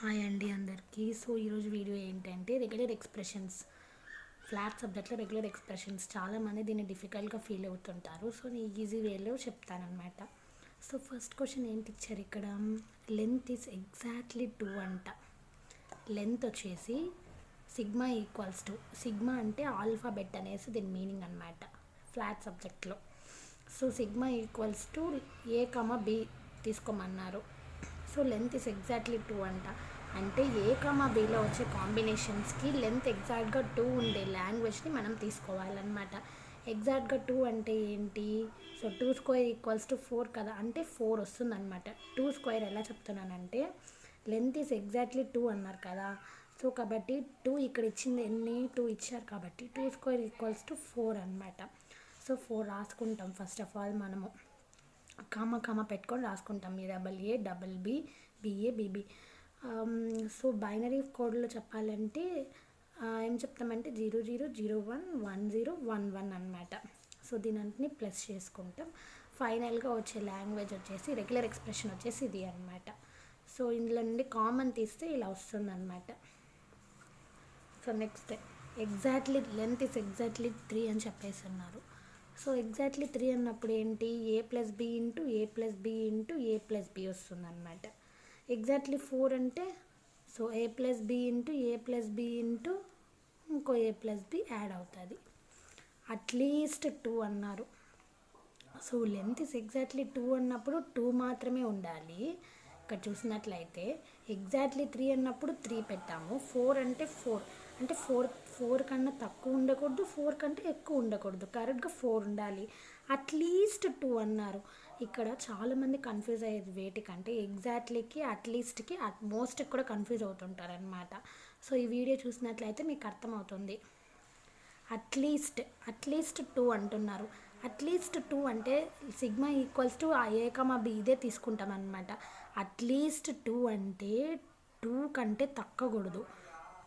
Hi అండి అందరికీ. So ఈరోజు వీడియో ఏంటంటే రెగ్యులర్ ఎక్స్ప్రెషన్స్, ఫ్లాట్ సబ్జెక్ట్లో రెగ్యులర్ ఎక్స్ప్రెషన్స్. చాలామంది దీన్ని డిఫికల్ట్గా ఫీల్ అవుతుంటారు. సో నేను ఈజీ వేలో చెప్తానమాట. సో ఫస్ట్ క్వశ్చన్ ఏంటి ఇచ్చారు ఇక్కడ, లెంత్ ఈజ్ ఎగ్జాక్ట్లీ 2 అంట. లెంత్ వచ్చేసి సిగ్మా ఈక్వల్స్ టు, సిగ్మా అంటే ఆల్ఫాబెట్ అనేసి దీని మీనింగ్ అనమాట ఫ్లాట్ సబ్జెక్ట్లో. So sigma equals to A comma B తీసుకోమన్నారు. సో లెంత్ ఇస్ ఎగ్జాక్ట్లీ 2 అంట. అంటే ఏ కామా బీలో వచ్చే కాంబినేషన్స్కి లెంత్ ఎగ్జాక్ట్గా 2 ఉండే లాంగ్వేజ్ని మనం తీసుకోవాలన్నమాట. ఎగ్జాక్ట్గా 2 అంటే ఏంటి? సో 2 స్క్వేర్ ఈక్వల్స్ టు 4 కదా, అంటే 4 వస్తుంది అనమాట. 2 స్క్వేర్ ఎలా చెప్తున్నానంటే, లెంత్ ఈస్ ఎగ్జాక్ట్లీ 2 అన్నారు కదా. సో కాబట్టి 2 ఇక్కడ ఇచ్చింది ఎన్ని, 2 ఇచ్చారు కాబట్టి 2 స్క్వేర్ ఈక్వల్స్ టు 4 అనమాట. సో 4 రాసుకుంటాం ఫస్ట్ ఆఫ్ ఆల్. మనము కామ పెట్టుకొని రాసుకుంటాం, A double B B A B B. So binary కోడ్లో చెప్పాలంటే ఏం చెప్తామంటే 00011011 అనమాట. సో దీనంతని ప్లస్ చేసుకుంటాం. ఫైనల్గా వచ్చే లాంగ్వేజ్ వచ్చేసి రెగ్యులర్ ఎక్స్ప్రెషన్ వచ్చేసి ఇది అనమాట. సో ఇందులో నుండి కామన్ తీస్తే ఇలా వస్తుంది అనమాట. So next exactly length is exactly 3 అని చెప్పేసి ఉన్నారు. సో ఎగ్జాక్ట్లీ 3 అన్నప్పుడు ఏంటి, ఏ plus B into A plus B into A plus B వస్తుంది అనమాట. ఎగ్జాక్ట్లీ 4 అంటే so A plus B into A plus B into ఇంకో ఏ ప్లస్ బి యాడ్ అవుతుంది. అట్లీస్ట్ 2 అన్నారు. సో లెంత్ ఇస్ ఎగ్జాక్ట్లీ 2 అన్నప్పుడు 2 మాత్రమే ఉండాలి. ఇక్కడ చూసినట్లయితే ఎగ్జాక్ట్లీ 3 అన్నప్పుడు 3 పెట్టాము. 4 అంటే 4 అంటే 4 కన్నా తక్కువ ఉండకూడదు, 4 కంటే ఎక్కువ ఉండకూడదు, కరెక్ట్గా 4 ఉండాలి. అట్లీస్ట్ 2 అన్నారు. ఇక్కడ చాలామంది కన్ఫ్యూజ్ అయ్యేది వేటికంటే ఎగ్జాక్ట్లీకి, అట్లీస్ట్కి, అట్మోస్ట్కి కూడా కన్ఫ్యూజ్ అవుతుంటారు అనమాట. సో ఈ వీడియో చూసినట్లయితే మీకు అర్థమవుతుంది. అట్లీస్ట్ 2 అంటున్నారు. అట్లీస్ట్ 2 అంటే సిగ్మా ఈక్వల్స్ టు ఆ ఏ కమా బి ఇదే తీసుకుంటాం అనమాట. అట్లీస్ట్ 2 అంటే 2 కంటే తగ్గకూడదు,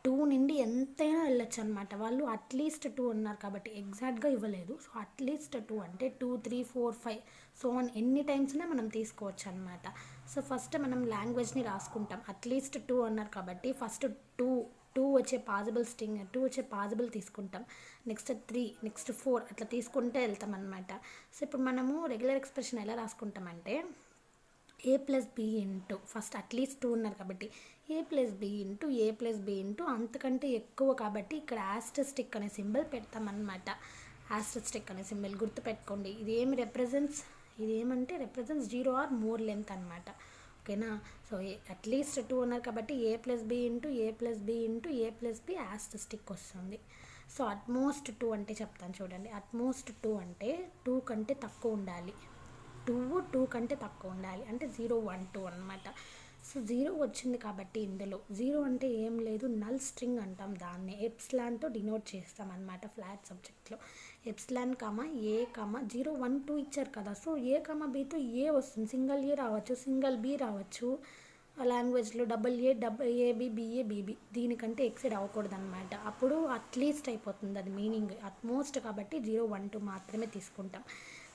2 నుండి ఎంతైనా వెళ్ళొచ్చు అనమాట. వాళ్ళు అట్లీస్ట్ 2 అన్నారు కాబట్టి ఎగ్జాక్ట్గా ఇవ్వలేదు. సో అట్లీస్ట్ 2 అంటే 2, 3, 4, 5 సో అని ఎన్ని టైమ్స్నే మనం తీసుకోవచ్చు అనమాట. సో ఫస్ట్ మనం లాంగ్వేజ్ని రాసుకుంటాం. అట్లీస్ట్ 2 అన్నారు కాబట్టి ఫస్ట్ 2 వచ్చే పాసిబుల్ స్ట్రింగ్, 2 వచ్చే పాసిబుల్ తీసుకుంటాం. నెక్స్ట్ 3, నెక్స్ట్ 4 అట్లా తీసుకుంటే వెళ్తాం అనమాట. సో ఇప్పుడు మనము రెగ్యులర్ ఎక్స్ప్రెషన్ ఎలా రాసుకుంటామంటే A plus B into, first at least 2 ఉన్నారు కాబట్టి A plus B into A plus B into అంతకంటే ఎక్కువ కాబట్టి ఇక్కడ ఆస్టరిస్టిక్ అనే సింబల్ పెడతామన్నమాట. ఆస్టరిస్టిక్ అనే సింబల్ గుర్తుపెట్టుకోండి. ఇది ఏమి రిప్రజెంట్స్, ఇది ఏమంటే రిప్రజెంట్స్ 0 ఆర్ మోర్ లెంత్ అనమాట. ఓకేనా. సో అట్లీస్ట్ 2 ఉన్నారు కాబట్టి A plus B into A plus B into A plus B ఆస్టరిస్టిక్ వస్తుంది. సో అట్మోస్ట్ 2 అంటే చెప్తాను చూడండి. అట్మోస్ట్ 2 అంటే 2 కంటే తక్కువ ఉండాలి, 2 కంటే తక్కువ ఉండాలి, అంటే 0, 1, 2 అనమాట. సో 0 వచ్చింది కాబట్టి ఇందులో 0 అంటే ఏం లేదు, నల్ స్ట్రింగ్ అంటాం దాన్ని. ఎప్సిలాన్తో డినోట్ చేస్తాం అనమాట ఫ్లాట్ సబ్జెక్ట్లో. ఎప్సిలాన్ కామా ఏ కామా 0, 1, 2 ఇచ్చారు కదా. సో ఏ కామా బీతో ఏ వస్తుంది, సింగిల్ ఏ రావచ్చు, సింగిల్ బీ రావచ్చు. లాంగ్వేజ్లో ఏబి బిఏ బీబీ దీనికంటే ఎక్సైడ్ అవ్వకూడదు అనమాట. అప్పుడు అట్లీస్ట్ అయిపోతుంది అది మీనింగ్. అట్మోస్ట్ కాబట్టి 0, 1, 2 మాత్రమే తీసుకుంటాం.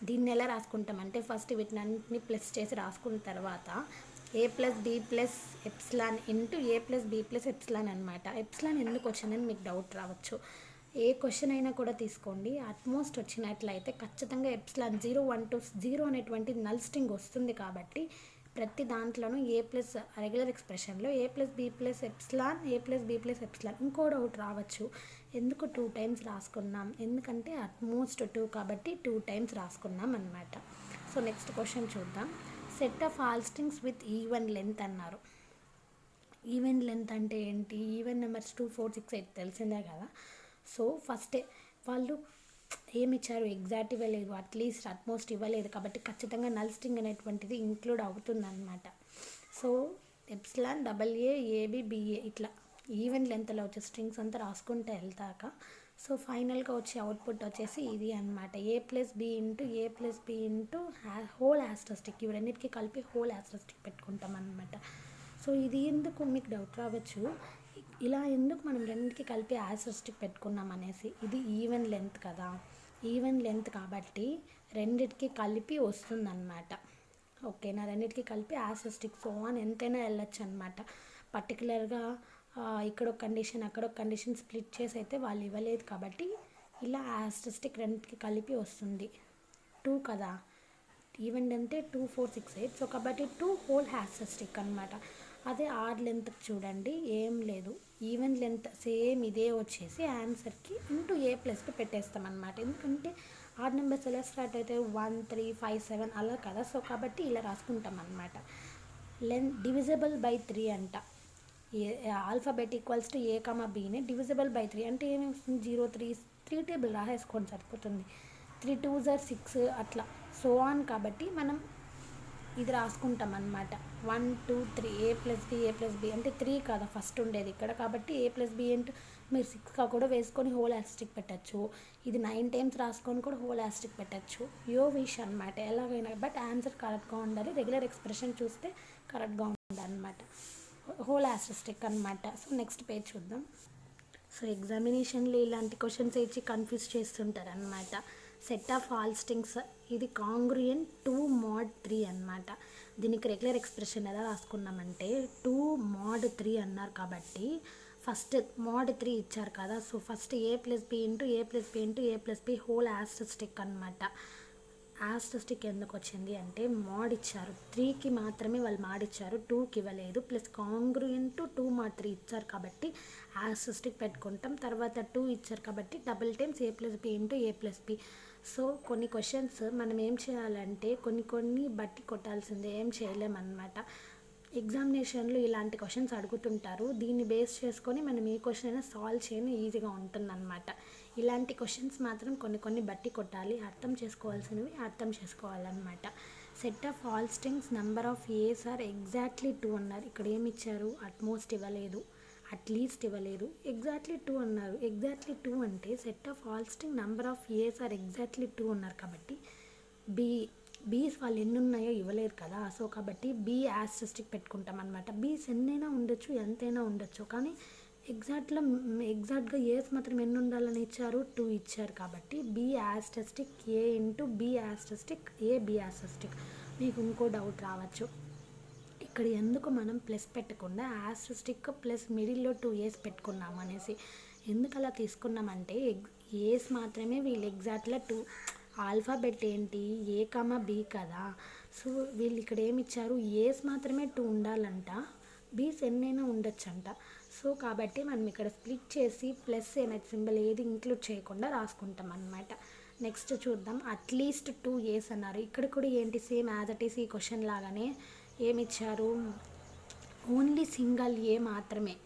దీన్ని ఎలా రాసుకుంటామంటే ఫస్ట్ వీటిని ప్లస్ చేసి రాసుకున్న తర్వాత A plus B plus epsilon into A plus B plus epsilon అనమాట. ఎప్సిలాన్ ఎందుకు వచ్చిందని మీకు డౌట్ రావచ్చు. ఏ క్వశ్చన్ అయినా కూడా తీసుకోండి, అట్మోస్ట్ వచ్చినట్లయితే ఖచ్చితంగా ఎప్సిలాన్ 0, 1, 2 0 అనేటువంటి నల్ స్ట్రింగ్ వస్తుంది కాబట్టి ప్రతి దాంట్లోనూ ఏ ప్లస్ రెగ్యులర్ ఎక్స్ప్రెషన్లో ఏ ప్లస్ బి ప్లస్ ఎప్సిలాన్, ఏ ప్లస్ బి ప్లస్ ఎప్సిలాన్. ఇంకో డౌట్ రావచ్చు, ఎందుకు 2 టైమ్స్ రాసుకున్నాం, ఎందుకంటే అట్మోస్ట్ 2 కాబట్టి 2 టైమ్స్ రాసుకున్నాం అనమాట. సో నెక్స్ట్ క్వశ్చన్ చూద్దాం. Set of all strings with even length అన్నారు. ఈవెన్ లెంత్ అంటే ఏంటి, ఈవెన్ నెంబర్స్ 2, 4, 6, 8 తెలిసిందే కదా. సో ఫస్టే వాళ్ళు ఏమి ఇచ్చారు, ఎగ్జాక్ట్ ఇవ్వలేదు, అట్లీస్ట్ అట్మోస్ట్ ఇవ్వలేదు కాబట్టి ఖచ్చితంగా నల్ స్ట్రింగ్ అనేటువంటిది ఇంక్లూడ్ అవుతుందన్నమాట. So epsilon AA AB BA ఇట్లా ఈవెన్ లెంత్లో వచ్చే స్ట్రింగ్స్ అంతా రాసుకుంటే వెళ్తాక సో ఫైనల్గా వచ్చే అవుట్పుట్ వచ్చేసి ఇది అనమాట. A plus B into A plus B into whole ఆస్టరిస్టిక్, ఇవి రెండింటికి కలిపి హోల్ ఆస్టరిస్టిక్ పెట్టుకుంటాం అనమాట. సో ఇది ఎందుకు మీకు డౌట్ రావచ్చు, ఇలా ఎందుకు మనం రెండింటికి కలిపి ఆస్టరిస్టిక్ పెట్టుకున్నాం అనేసి. ఇది ఈవెన్ లెంత్ కదా, ఈవెన్ లెంత్ కాబట్టి రెండింటికి కలిపి వస్తుందన్నమాట. ఓకేనా, రెండింటికి కలిపి ఆస్టరిస్టిక్ సో అని ఎంతైనా వెళ్ళొచ్చు అనమాట. పర్టికులర్గా ఇక్కడ ఒక కండిషన్ అక్కడ ఒక కండిషన్ స్ప్లిట్ చేసి అయితే వాళ్ళు ఇవ్వలేదు కాబట్టి ఇలా యాస్టరిస్టిక్ రెండుకి కలిపి వస్తుంది. 2 కదా, ఈవెన్ అంటే 2 4 6 8, సో కాబట్టి 2 హోల్ యాస్టరిస్టిక్ అనమాట. అదే ఆడ్ లెంత్ చూడండి ఏం లేదు, ఈవెన్ లెంత్ సేమ్ ఇదే వచ్చేసి ఆన్సర్కి ఇంటూ A+B పెట్టేస్తాం అనమాట. ఎందుకంటే ఆడ్ నెంబర్స్ ఎలా స్టార్ట్ అయితే 1 3 5 7 అలా కదా, సో కాబట్టి ఇలా రాసుకుంటాం అనమాట. డివిజిబుల్ బై 3 అంట. ఆల్ఫాబెట్ ఈక్వల్స్ టు A, Bని డివిజిబుల్ బై 3 అంటే ఏమి వస్తుంది, 0 3 3 టేబుల్ రాసేసుకోండి సరిపోతుంది. 3 2s are 6 అట్లా సో ఆన్. కాబట్టి మనం ఇది రాసుకుంటాం అనమాట. 1 2 3 A+B అంటే 3 కదా ఫస్ట్ ఉండేది ఇక్కడ, కాబట్టి A+B అంటే మీరు 6గా కూడా వేసుకొని హోల్ యాస్టరిస్టిక్ పెట్టచ్చు. ఇది 9 టైమ్స్ రాసుకొని కూడా హోల్ యాస్టరిస్టిక్ పెట్టచ్చు. యో విష్ అనమాట ఎలాగైనా, బట్ ఆన్సర్ కరెక్ట్గా ఉండాలి. రెగ్యులర్ ఎక్స్ప్రెషన్ చూస్తే కరెక్ట్గా ఉండాలి అనమాట, హోల్ యాస్టరిస్టిక్ అనమాట. సో నెక్స్ట్ పేజ్ చూద్దాం. సో ఎగ్జామినేషన్లో ఇలాంటి క్వశ్చన్స్ ఇచ్చి కన్ఫ్యూజ్ చేస్తుంటారు అనమాట. సెట్ ఆఫ్ ఆల్ స్ట్రింగ్స్ ఇది కాంగ్రుయెంట్ 2 mod 3 అనమాట. దీనికి రెగ్యులర్ ఎక్స్ప్రెషన్ ఎలా రాసుకున్నామంటే 2 mod 3 అన్నారు కాబట్టి ఫస్ట్ mod 3 ఇచ్చారు కదా, so first A+B into A+B whole asterisk అనమాట. యాస్టరిస్టిక్ ఎందుకు వచ్చింది అంటే మోడ్ ఇచ్చారు, 3కి మాత్రమే వాళ్ళు మోడ్ ఇచ్చారు, 2కి ఇవ్వలేదు. ప్లస్ కాంగ్రుయెంట్ 2 mod 3 ఇచ్చారు కాబట్టి యాస్టరిస్టిక్ పెట్టుకుంటాం. తర్వాత 2 ఇచ్చారు కాబట్టి double times A+B into A+B. So కొన్ని క్వశ్చన్స్ మనం ఏం చేయాలంటే కొన్ని బట్టి కొట్టాల్సిందే, ఏం చేయలేమన్నమాట. ఎగ్జామినేషన్లో ఇలాంటి క్వశ్చన్స్ అడుగుతుంటారు, దీన్ని బేస్ చేసుకొని మనం ఏ క్వశ్చన్ అయినా సాల్వ్ చేయడం ఈజీగా ఉంటుందన్నమాట. ఇలాంటి క్వశ్చన్స్ మాత్రం కొన్ని బట్టి కొట్టాలి, అర్థం చేసుకోవాల్సినవి అర్థం చేసుకోవాలన్నమాట. Set of all strings number of a's are exactly 2 అన్నారు. ఇక్కడ ఏమి ఇచ్చారు, అట్మోస్ట్ ఇవ్వలేదు, అట్లీస్ట్ ఇవ్వలేదు, ఎగ్జాక్ట్లీ 2 అన్నారు. ఎగ్జాక్ట్లీ 2 అంటే set of all string number of a's are exactly 2 అన్నారు కాబట్టి బీస్ వాళ్ళు ఎన్ని ఉన్నాయో ఇవ్వలేరు కదా, సో కాబట్టి బీ యాస్టరిస్టిక్ పెట్టుకుంటాం అనమాట. బీస్ ఎన్నైనా ఉండొచ్చు, ఎంతైనా ఉండొచ్చు, కానీ ఎగ్జాక్ట్గా ఏస్ మాత్రం ఎన్ని ఉండాలని ఇచ్చారు, 2 ఇచ్చారు కాబట్టి B asterisk A into B asterisk A B asterisk. మీకు ఇంకో డౌట్ రావచ్చు, ఇక్కడ ఎందుకు మనం ప్లస్ పెట్టకుండా యాస్టరిస్టిక్ ప్లస్ మిడిల్లో 2 ఏస్ పెట్టుకున్నాము అనేసి. ఎందుకు అలా తీసుకున్నామంటే ఏస్ మాత్రమే వీళ్ళు ఎగ్జాక్ట్గా 2, ఆల్ఫాబెట్ ఏంటి A, B కదా, సో వీళ్ళు ఇక్కడ ఏమి ఇచ్చారు, ఏస్ మాత్రమే 2 ఉండాలంట, బీస్ ఎన్నైనా ఉండొచ్చంట. సో కాబట్టి మనం ఇక్కడ స్ప్లిట్ చేసి ప్లస్ అనే సింబల్ ఏది ఇంక్లూడ్ చేయకుండా రాసుకుంటాం అన్నమాట. నెక్స్ట్ చూద్దాం. అట్లీస్ట్ 2 ఏస్ అన్నారు. ఇక్కడ కూడా ఏంటి, సేమ్ యాజ్ ఇట్ ఈస్ ఈ క్వశ్చన్ లాగానే ఏమి ఇచ్చారు, ఓన్లీ సింగల్ ఏ మాత్రమే.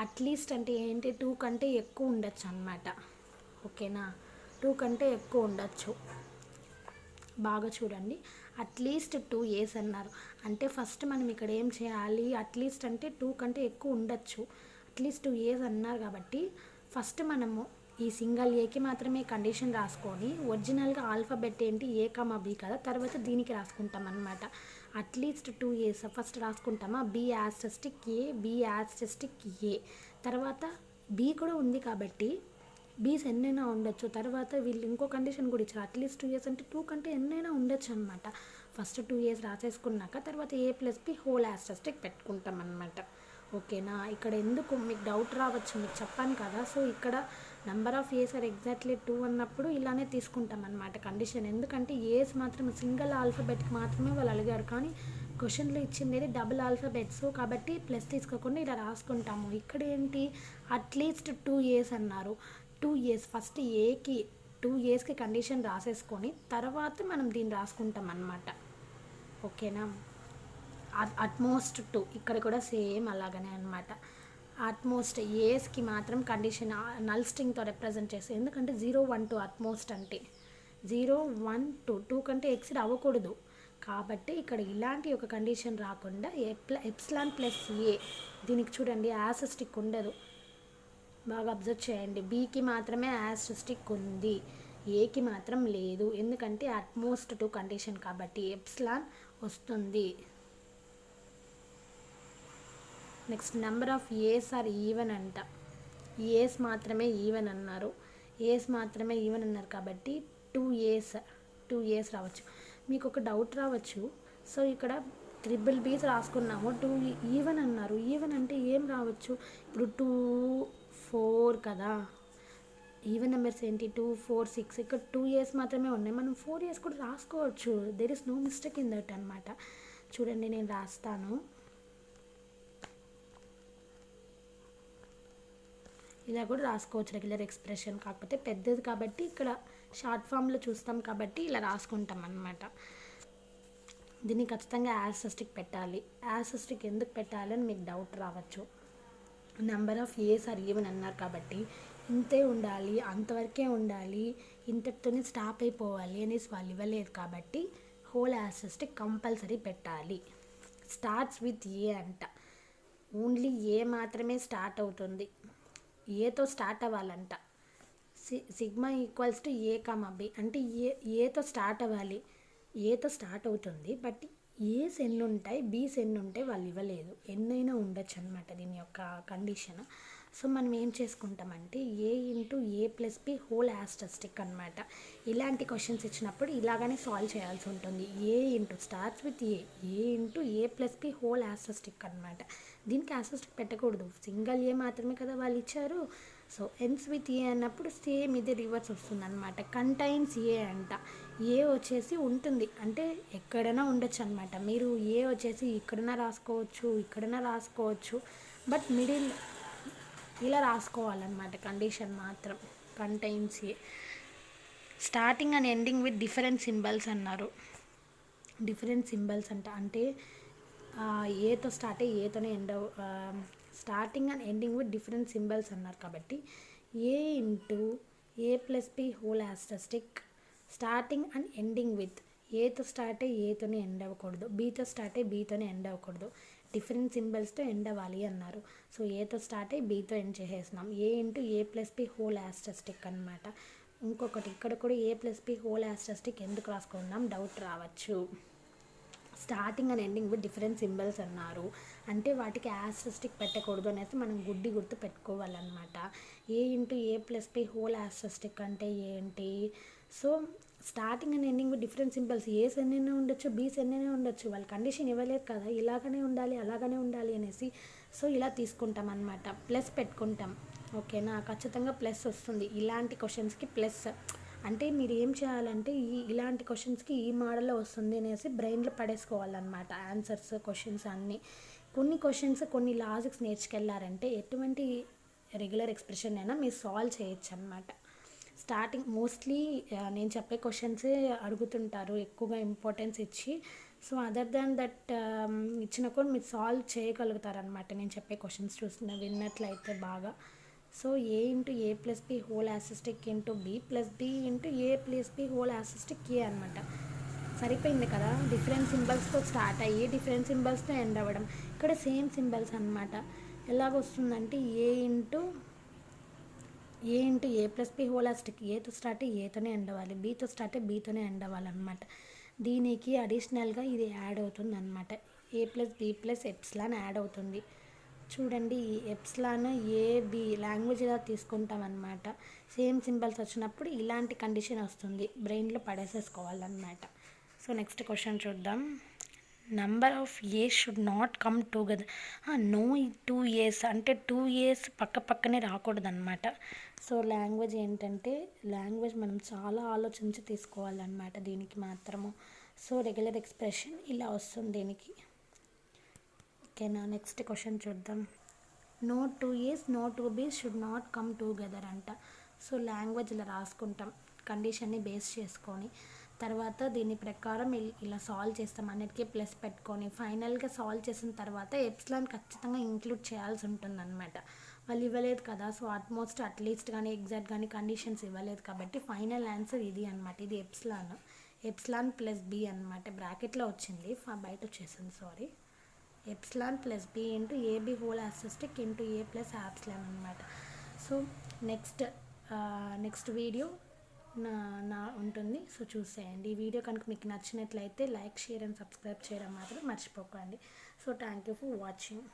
అట్లీస్ట్ అంటే ఏంటి, 2 కంటే ఎక్కువ ఉండొచ్చు అన్నమాట. ఓకేనా, 2 కంటే ఎక్కువ ఉండొచ్చు. బాగా చూడండి, అట్లీస్ట్ 2 ఏస్ అన్నారు అంటే ఫస్ట్ మనం ఇక్కడ ఏం చేయాలి, అట్లీస్ట్ అంటే 2 కంటే ఎక్కువ ఉండొచ్చు, అట్లీస్ట్ 2 ఏస్ అన్నారు కాబట్టి ఫస్ట్ మనము ఈ సింగల్ ఏకి మాత్రమే కండిషన్ రాసుకొని ఒరిజినల్గా ఆల్ఫాబెట్ ఏంటి A, B కదా, తర్వాత దీనికి రాసుకుంటాం అనమాట. అట్లీస్ట్ 2 ఏస్ ఫస్ట్ రాసుకుంటామా, B asterisk A, B asterisk A, తర్వాత బీ కూడా ఉంది కాబట్టి బీస్ ఎన్నైనా ఉండొచ్చు. తర్వాత వీళ్ళు ఇంకో కండిషన్ కూడా ఇచ్చారు, అట్లీస్ట్ 2 ఇయర్స్ అంటే 2 కంటే ఎన్నైనా ఉండొచ్చు అనమాట. ఫస్ట్ 2 ఇయర్స్ రాసేసుకున్నాక తర్వాత A+B హోల్ యాస్టరిస్టిక్ పెట్టుకుంటాం అనమాట. ఓకేనా, ఇక్కడ ఎందుకు మీకు డౌట్ రావచ్చు, మీకు చెప్పాను కదా, సో ఇక్కడ number of a's are exactly 2 అన్నప్పుడు ఇలానే తీసుకుంటాం అనమాట కండిషన్. ఎందుకంటే ఏస్ మాత్రం సింగిల్ ఆల్ఫాబెట్కి మాత్రమే వాళ్ళు అడిగారు, కానీ క్వశ్చన్లో ఇచ్చింది డబుల్ ఆల్ఫాబెట్స్, కాబట్టి ప్లస్ తీసుకోకుండా ఇలా రాసుకుంటాము. ఇక్కడ ఏంటి, అట్లీస్ట్ 2 ఏస్ అన్నారు, 2 ఏస్ ఫస్ట్ ఏకి 2 ఏస్కి కండిషన్ రాసేసుకొని తర్వాత మనం దీన్ని రాసుకుంటాం అన్నమాట. ఓకేనా, అట్మోస్ట్ 2 ఇక్కడ కూడా సేమ్ అలాగనే అనమాట. అట్మోస్ట్ ఏస్కి మాత్రం కండిషన్ నల్ స్ట్రింగ్తో రిప్రజెంట్ చేస్తే, ఎందుకంటే 0 1 2 అట్మోస్ట్ అంటే 0 1 2 2 కంటే ఎక్సిడ్ అవ్వకూడదు కాబట్టి ఇక్కడ ఇలాంటి ఒక కండిషన్ రాకుండా ఎప్సిలాన్ ప్లస్ ఏ, దీనికి చూడండి యాస్టరిస్టిక్ ఉండదు, బాగా అబ్జర్వ్ చేయండి. బీకి మాత్రమే యాస్టరిస్టిక్ ఉంది, ఏకి మాత్రం లేదు, ఎందుకంటే అట్మోస్ట్ 2 కండిషన్ కాబట్టి ఎప్సిలాన్ వస్తుంది. Next number of a's are even అంట, ఏస్ మాత్రమే ఈవెన్ అన్నారు, ఏస్ మాత్రమే ఈవెన్ అన్నారు కాబట్టి 2 ఏస్ రావచ్చు. మీకు ఒక డౌట్ రావచ్చు, సో ఇక్కడ ట్రిపుల్ బీస్ రాసుకున్నాము. 2 ఈవెన్ అన్నారు. ఈవెన్ అంటే ఏం రావచ్చు? ఇప్పుడు 2, 4 కదా. ఈవెన్ నెంబర్స్ ఏంటి? 2, 4, 6. ఇక్కడ 2 ఇయర్స్ మాత్రమే ఉన్నాయి. మనం 4 ఇయర్స్ కూడా రాసుకోవచ్చు. There is no mistake in that అనమాట. చూడండి, నేను రాస్తాను. ఇలా కూడా రాసుకోవచ్చు రెగ్యులర్ ఎక్స్ప్రెషన్. కాకపోతే పెద్దది కాబట్టి ఇక్కడ షార్ట్ ఫామ్లో చూస్తాం కాబట్టి ఇలా రాసుకుంటాం అన్నమాట. దీన్ని ఖచ్చితంగా యాస్టరిస్క్ పెట్టాలి. యాస్టరిస్క్ ఎందుకు పెట్టాలి అని మీకు డౌట్ రావచ్చు. Number of years or even అన్నారు కాబట్టి ఇంతే ఉండాలి, అంతవరకే ఉండాలి, ఇంతటితోనే స్టాప్ అయిపోవాలి అనేసి వాళ్ళు ఇవ్వలేదు కాబట్టి హోల్ యాస్టరిస్క్ కంపల్సరీ పెట్టాలి. స్టార్ట్స్ విత్ ఏ అంట. ఓన్లీ ఏ మాత్రమే స్టార్ట్ అవుతుంది. ఏతో స్టార్ట్ అవ్వాలంట. Sigma equals to A comma B అంటే ఏతో స్టార్ట్ అవ్వాలి. ఏతో స్టార్ట్ అవుతుంది. బట్ ఏస్ ఎన్ని ఉంటాయి, బీస్ ఎన్ని ఉంటాయి వాళ్ళు ఇవ్వలేదు. ఎన్నైనా ఉండొచ్చు అనమాట దీని యొక్క కండిషన్. సో మనం ఏం చేసుకుంటామంటే A into A plus B whole asterisk అనమాట. ఇలాంటి క్వశ్చన్స్ ఇచ్చినప్పుడు ఇలాగనే సాల్వ్ చేయాల్సి ఉంటుంది. A into starts with A into A plus B whole asterisk అనమాట. దీనికి యాస్టరిస్క్ పెట్టకూడదు. సింగిల్ ఏ మాత్రమే కదా వాళ్ళు ఇచ్చారు. సో ఎన్స్ విత్ ఏ అన్నప్పుడు సేమ్ ఇది రివర్స్ వస్తుంది అనమాట. కంటైన్స్ ఏ అంట. ఏ వచ్చేసి ఉంటుంది అంటే ఎక్కడైనా ఉండొచ్చు అనమాట. మీరు ఏ వచ్చేసి ఇక్కడైనా రాసుకోవచ్చు, ఇక్కడైనా రాసుకోవచ్చు. బట్ మిడిల్ ఇలా రాసుకోవాలన్నమాట. కండిషన్ మాత్రం contains A. Starting and ending with different symbols అన్నారు. డిఫరెంట్ సింబల్స్ అంటే ఏతో స్టార్ట్ అయ్యి ఏతోనే end starting and ending with different symbols అన్నారు కాబట్టి A into A plus B whole asterisk starting and ending with ఏతో స్టార్ట్ అయ్యి ఏతోనే ఎండ్ అవ్వకూడదు, బీతో స్టార్ట్ అయ్యి బీతోనే ఎండ్ అవ్వకూడదు, డిఫరెంట్ సింబల్స్తో ఎండ్ అవ్వాలి అన్నారు. సో ఏతో స్టార్ట్ అయ్యి బీతో ఎండ్ చేసేసినాం. A into A plus B whole asterisk అనమాట. ఇంకొకటి ఇక్కడ కూడా A plus B whole asterisk ఎందుకు రాసుకుందాం డౌట్ రావచ్చు. Starting and ending with different symbols అన్నారు అంటే వాటికి యాస్టరిస్క్ పెట్టకూడదు అనేసి మనం గుర్తు పెట్టుకోవాలన్నమాట. A into A plus B whole asterisk అంటే ఏంటి? So starting and ending with different symbols. A's ఎన్నైనా ఉండొచ్చు, బీస్ ఎన్నైనా ఉండొచ్చు. వాళ్ళు కండిషన్ ఇవ్వలేదు కదా ఇలాగనే ఉండాలి అలాగనే ఉండాలి అనేసి. సో ఇలా తీసుకుంటాం అన్నమాట. ప్లస్ పెట్టుకుంటాం. ఓకేనా, ఖచ్చితంగా ప్లస్ వస్తుంది ఇలాంటి క్వశ్చన్స్కి. ప్లస్ అంటే మీరు ఏం చేయాలంటే ఇలాంటి క్వశ్చన్స్కి ఈ మోడల్లో వస్తుంది అనేసి బ్రెయిన్లో పడేసుకోవాలన్నమాట. ఆన్సర్స్ క్వశ్చన్స్ అన్నీ. కొన్ని క్వశ్చన్స్ కొన్ని లాజిక్స్ నేర్చుకెళ్ళారంటే ఎటువంటి రెగ్యులర్ ఎక్స్ప్రెషన్ అయినా మీరు సాల్వ్ చేయొచ్చు అనమాట. స్టార్టింగ్ మోస్ట్లీ నేను చెప్పే క్వశ్చన్సే అడుగుతుంటారు ఎక్కువగా ఇంపార్టెన్స్ ఇచ్చి. సో అదర్ దాన్ దట్ ఇచ్చిన కూడా మీరు సాల్వ్ చేయగలుగుతారనమాట నేను చెప్పే క్వశ్చన్స్ విన్నట్లయితే బాగా. So A into A plus B whole asterisk into B plus B into A plus B whole asterisk A అనమాట. సరిపోయింది కదా. డిఫరెంట్ సింబల్స్తో స్టార్ట్ అయ్యి డిఫరెంట్ సింబల్స్తో ఎండ్ అవ్వడం. ఇక్కడ సేమ్ సింబల్స్ అనమాట. ఎలాగొస్తుందంటే A into A plus B whole asterisk. ఏతో స్టార్ట్ అయ్యి ఏతోనే ఎండ్ అవ్వాలి, బీతో స్టార్ట్ అయ్యి బీతోనే ఎండ్ అవ్వాలన్నమాట. దీనికి అడిషనల్గా ఇది యాడ్ అవుతుంది అనమాట. A plus B plus epsilon add అవుతుంది. చూడండి ఈ ఎప్సిలాన్ ఏబి లాంగ్వేజ్ ఇలా తీసుకుంటాం అనమాట. సేమ్ సింబల్స్ వచ్చినప్పుడు ఇలాంటి కండిషన్ వస్తుంది. బ్రెయిన్లో పడేసేసుకోవాలన్నమాట. సో నెక్స్ట్ క్వశ్చన్ చూద్దాం. Number of years should not come together. No 2 years అంటే 2 ఇయర్స్ పక్క పక్కనే రాకూడదు అనమాట. సో లాంగ్వేజ్ ఏంటంటే లాంగ్వేజ్ మనం చాలా ఆలోచించి తీసుకోవాలన్నమాట దీనికి మాత్రము. సో రెగ్యులర్ ఎక్స్ప్రెషన్ ఇలా వస్తుంది దీనికి. ఓకేనా, నెక్స్ట్ క్వశ్చన్ చూద్దాం. నో 2 ఇయర్స్ నో 2 బీస్ షుడ్ నాట్ కమ్ టుగెదర్ అంట. సో లాంగ్వేజ్ ఇలా రాసుకుంటాం కండిషన్ని బేస్ చేసుకొని. తర్వాత దీని ప్రకారం ఇలా సాల్వ్ చేస్తాం. అన్నిటికీ ప్లస్ పెట్టుకొని ఫైనల్గా సాల్వ్ చేసిన తర్వాత ఎప్సిలాన్ ఖచ్చితంగా ఇంక్లూడ్ చేయాల్సి ఉంటుంది అనమాట. వాళ్ళు ఇవ్వలేదు కదా. సో ఆల్మోస్ట్ అట్లీస్ట్ కానీ ఎగ్జాక్ట్ కానీ కండిషన్స్ ఇవ్వలేదు కాబట్టి ఫైనల్ ఆన్సర్ ఇది అనమాట. ఇది ఎప్సిలాన్ ప్లస్ బి అనమాట. బ్రాకెట్లో వచ్చింది, బయట వచ్చేసింది sorry. Epsilon plus B into AB whole asterisk into A plus epsilon అనమాట. సో నెక్స్ట్ వీడియో నా ఉంటుంది. సో చూసేయండి. ఈ వీడియో కనుక మీకు నచ్చినట్లయితే లైక్, షేర్ అండ్ సబ్స్క్రైబ్ చేయడం మాత్రం మర్చిపోకండి. So thank you for watching.